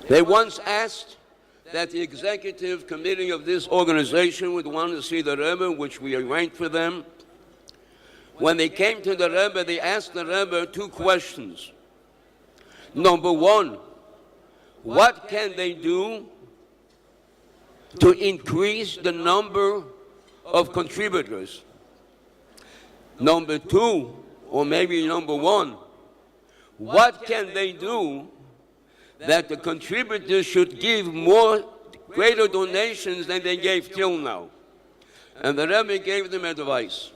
They once asked that the executive committee of this organization would want to see the Rebbe, which we arranged for them. When they came to the Rebbe, they asked the Rebbe two questions. Number one, what can they do to increase the number of contributors? Number two, or maybe number one, what can they do that the contributors should give greater donations than they gave till now? And the Rebbe gave them advice.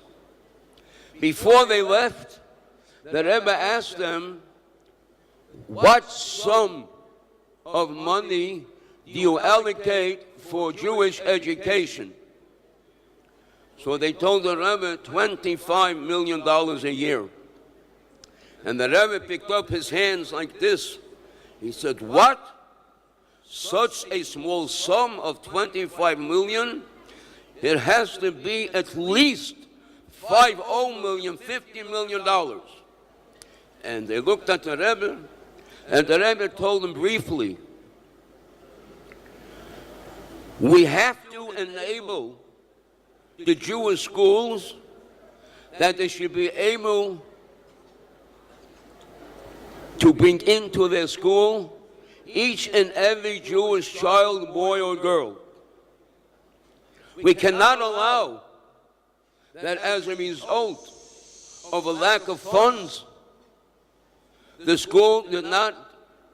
Before they left, the Rebbe asked them, what sum of money do you allocate for Jewish education? So they told the Rebbe $25 million a year. And the Rebbe picked up his hands like this. He said, what? Such a small sum of 25 million? It has to be at least $50 million, $50 million. And they looked at the Rebbe, and the Rebbe told them briefly, we have to enable the Jewish schools that they should be able to bring into their school each and every Jewish child, boy or girl. We cannot allow that as a result of a lack of funds, the school did not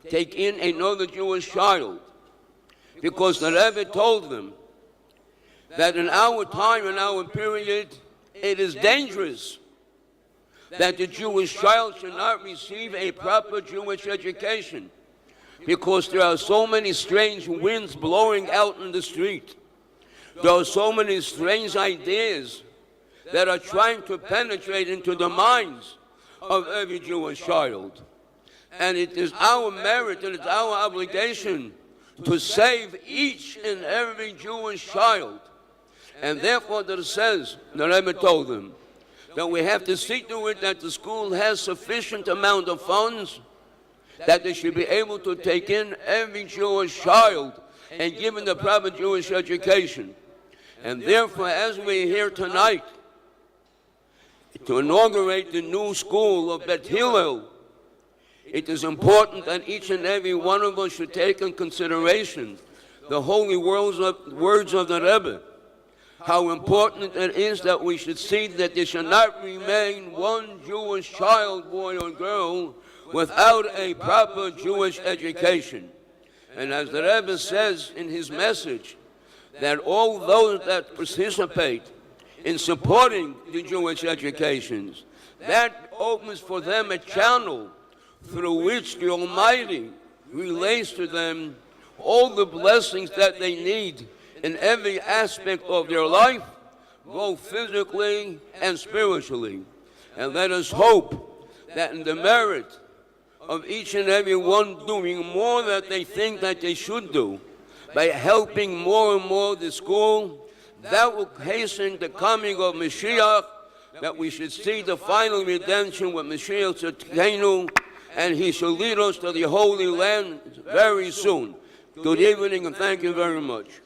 take in another Jewish child, because the Rebbe told them that in our time, in our period, it is dangerous that the Jewish child should not receive a proper Jewish education, because there are so many strange winds blowing out in the street. There are so many strange ideas that are trying to penetrate into the minds of every Jewish child. And it is our merit and it's our obligation to save each and every Jewish child. And therefore, it says, the Rebbe told them, that we have to see to it that the school has sufficient amount of funds that they should be able to take in every Jewish child and give them the proper Jewish education. And therefore, as we're here tonight to inaugurate the new school of Bet Hillel, it is important that each and every one of us should take in consideration the holy words of the Rebbe, how important it is that we should see that there should not remain one Jewish child, boy or girl, without a proper Jewish education. And as the Rebbe says in his message, that all those that participate in supporting the Jewish educations, that opens for them a channel through which the Almighty relays to them all the blessings that they need in every aspect of their life, both physically and spiritually. And let us hope that in the merit of each and every one doing more that they think that they should do, by helping more and more the school, that will hasten the coming of Mashiach, that we should see the final redemption with Mashiach Tzidkenu, and he shall lead us to the Holy Land very soon. Good evening, and thank you very much.